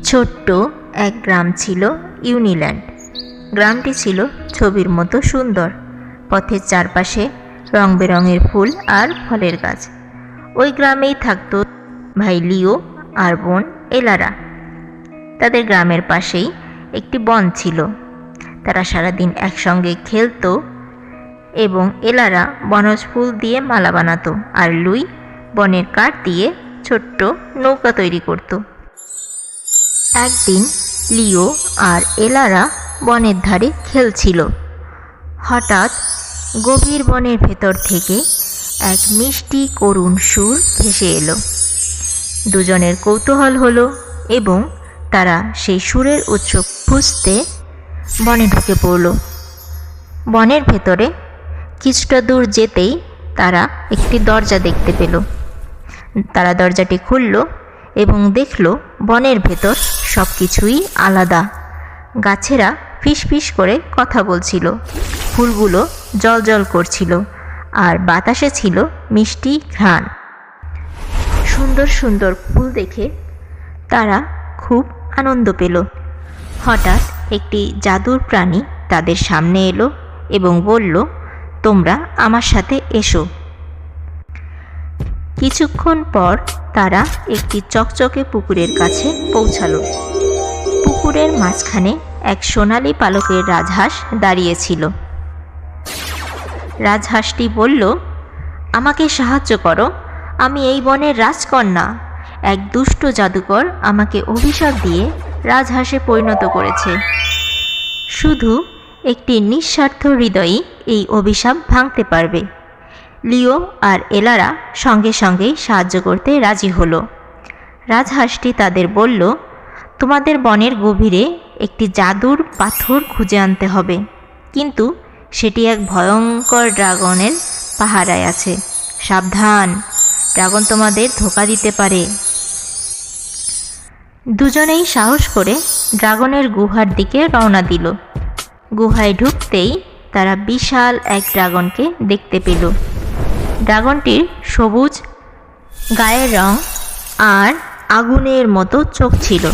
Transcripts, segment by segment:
ছোট্ট এক গ্রাম ছিল ইউনিল্যান্ড। গ্রামটি ছিল ছবির মতো সুন্দর। পথের চারপাশে রং বেরঙের ফুল আর ফলের গাছ। ওই গ্রামেই থাকতো ভাই লিও আর বোন এলারা। তাদের গ্রামের পাশেই একটি বন ছিল। তারা সারাদিন একসঙ্গে খেলতো এবং এলারা বনজ ফুল দিয়ে মালা বানাতো আর লুই বনের কাঠ দিয়ে ছোট্ট নৌকা তৈরি করত। একদিন লিও আর এলারা বনের ধারে খেলছিল। হঠাৎ গভীর বনের ভেতর থেকে এক মিষ্টি করুণ সুর ভেসে এলো। দুজনের কৌতূহল হলো এবং তারা সেই সুরের উৎস খুঁজতে বনে ঢুকে পড়ল। বনের ভেতরে কিছুটা দূর যেতেই তারা একটি দরজা দেখতে পেল। তারা দরজাটি খুলল এবং দেখল বনের ভেতর সব কিছুই আলাদা। গাছেরা ফিসফিস করে কথা বলছিল, ফুলগুলো জ্বলজ্বল করছিল আর বাতাসে ছিল মিষ্টি ঘ্রাণ। সুন্দর সুন্দর ফুল দেখে তারা খুব আনন্দ পেল। হঠাৎ একটি জাদুর প্রাণী তাদের সামনে এলো এবং বলল, তোমরা আমার সাথে এসো। কিছুক্ষণ পর তারা একটি চকচকে পুকুরের কাছে পৌঁছালো। পুকুরের মাঝখানে এক সোনালি পালকের রাজহাঁস দাঁড়িয়েছিল। রাজহাঁসটি বলল, আমাকে সাহায্য করো, আমি এই বনের রাজকন্যা। এক দুষ্ট জাদুকর আমাকে অভিশাপ দিয়ে রাজহাঁসে পরিণত করেছে। শুধু একটি নিঃস্বার্থ হৃদয়ই এই অভিশাপ ভাঙতে পারবে। লিও আর এলারা সঙ্গে সঙ্গেই সাহায্য করতে রাজি হলো। রাজহাঁসটি তাদের বলল, তোমাদের বনের গভীরে একটি জাদুর পাথর খুঁজে আনতে হবে, কিন্তু সেটি এক ভয়ঙ্কর ড্রাগনের পাহারায় আছে। সাবধান, ড্রাগন তোমাদের ধোঁকা দিতে পারে। দুজনেই সাহস করে ড্রাগনের গুহার দিকে রওনা দিল। গুহায় ঢুকতেই তারা বিশাল এক ড্রাগনকে দেখতে পেল। ড্রাগনটির সবুজ গায়ের রং আর আগুনের মতো চোখ ছিল।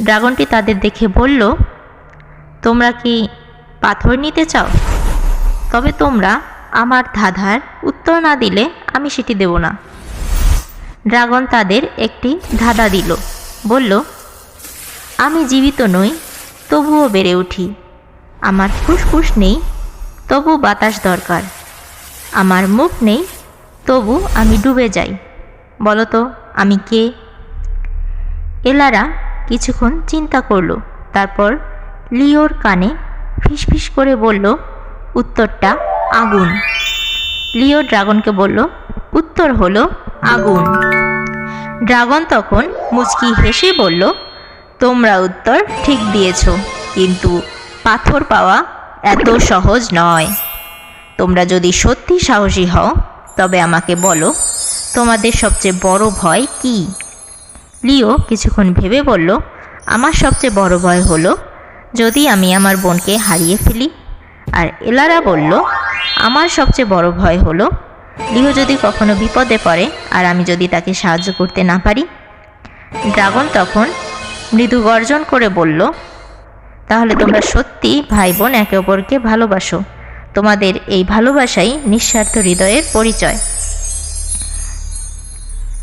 ড্রাগনটি তাদের দেখে বলল, তোমরা কি পাথর নিতে চাও? তবে তোমরা আমার ধাঁধার উত্তর না দিলে আমি সেটি দেব না। ড্রাগন তাদের একটি ধাঁধা দিল, বলল, আমি জীবিত নই, তবুও বেড়ে উঠি। আমার ফুসফুস নেই, তবু বাতাস দরকার। আমার মুখ নেই, তবু আমি ডুবে যাই। বলো তো আমি কে? এলারা কিছুক্ষণ চিন্তা করল, তারপর লিওর কানে ফিসফিস করে বলল, উত্তরটা আগুন। লিও ড্রাগনকে বলল, উত্তর হলো আগুন। ড্রাগন তখন মুচকি হেসে বলল, তোমরা উত্তর ঠিক দিয়েছ, কিন্তু পাথর পাওয়া এত সহজ নয়। তোমরা যদি সত্যি সাহসী হও তবে আমাকে বলো, তোমাদের সবচেয়ে বড় ভয় কি? লিও কিছুক্ষণ ভেবে বলল, আমার সবচেয়ে বড় ভয় হলো যদি আমি আমার বোনকে হারিয়ে ফেলি। আর এলারা বলল, আমার সবচেয়ে বড় ভয় হলো লিও যদি কখনো বিপদে পড়ে আর আমি যদি তাকে সাহায্য করতে না পারি। ড্রাগন তখন মৃদু গর্জন করে বলল, তাহলে তোমরা সত্যি ভাই বোন একে অপরকে ভালোবাসো। তোমাদের এই ভালোবাসাই নিঃস্বার্থ হৃদয়ের পরিচয়,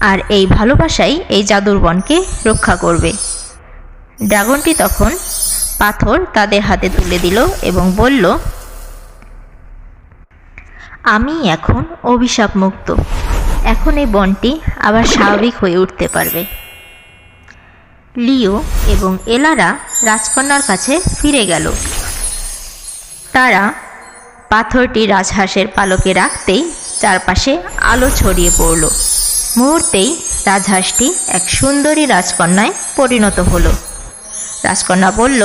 আর এই ভালোবাসাই এই জাদুর বনকে রক্ষা করবে। ড্রাগনটি তখন পাথর তাদের হাতে তুলে দিল এবং বলল, আমি এখন অভিশাপ মুক্ত। এখন এই বনটি আবার স্বাভাবিক হয়ে উঠতে পারবে। লিও এবং এলারা রাজকন্যার কাছে ফিরে গেল। তারা পাথরটি রাজহাঁসের পালকে রাখতেই চারপাশে আলো ছড়িয়ে পড়ল। মুহূর্তেই রাজহাঁসটি এক সুন্দরী রাজকন্যায় পরিণত হলো। রাজকন্যা বলল,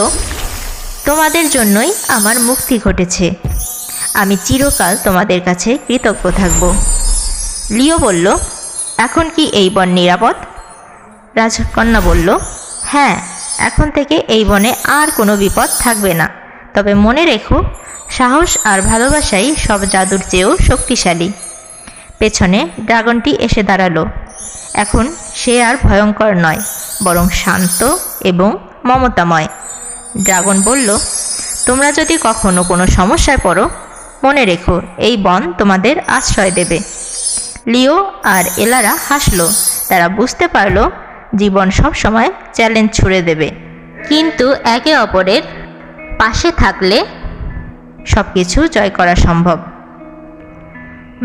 তোমাদের জন্যই আমার মুক্তি ঘটেছে। আমি চিরকাল তোমাদের কাছে কৃতজ্ঞ থাকব। লিও বলল, এখন কি এই বন নিরাপদ? রাজকন্যা বলল, হ্যাঁ, এখন থেকে এই বনে আর কোনো বিপদ থাকবে না। তবে মনে রেখো, সাহস আর ভালোবাসাই সব জাদুর চেয়েও শক্তিশালী। পেছনে ড্রাগনটি এসে দাঁড়ালো। এখন সে আর ভয়ঙ্কর নয়, বরং শান্ত এবং মমতাময়। ড্রাগন বলল, তোমরা যদি কখনো কোনো সমস্যায় পড়ো, মনে রেখো এই বন তোমাদের আশ্রয় দেবে। লিও আর এলারা হাসলো। তারা বুঝতে পারল জীবন সব সময় চ্যালেঞ্জ ছুড়ে দেবে, কিন্তু একে অপরের পাশে থাকলে সব কিছু জয় করা সম্ভব।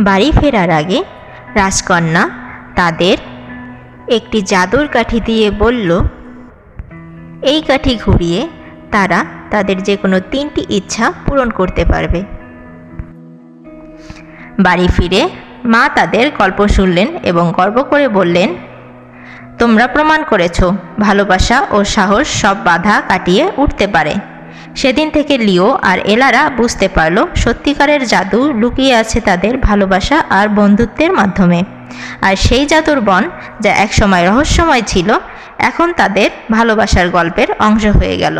বাড়ি ফেরার আগে রাজকন্যা তাদের একটি জাদুর কাঠি দিয়ে বলল, এই কাঠি ঘুরিয়ে তারা তাদের যে কোনো 3টি ইচ্ছা পূরণ করতে পারবে। বাড়ি ফিরে মা তাদের গল্প শুনলেন এবং গর্ব করে বললেন, তোমরা প্রমাণ করেছো ভালোবাসা ও সাহস সব বাধা কাটিয়ে উঠতে পারে। সেদিন থেকে লিও আর এলারা বুঝতে পারল সত্যিকারের জাদু লুকিয়ে আছে তাদের ভালোবাসা আর বন্ধুত্বের মাধ্যমে। আর সেই জাদুর বন, যা একসময় রহস্যময় ছিল, এখন তাদের ভালোবাসার গল্পের অংশ হয়ে গেল।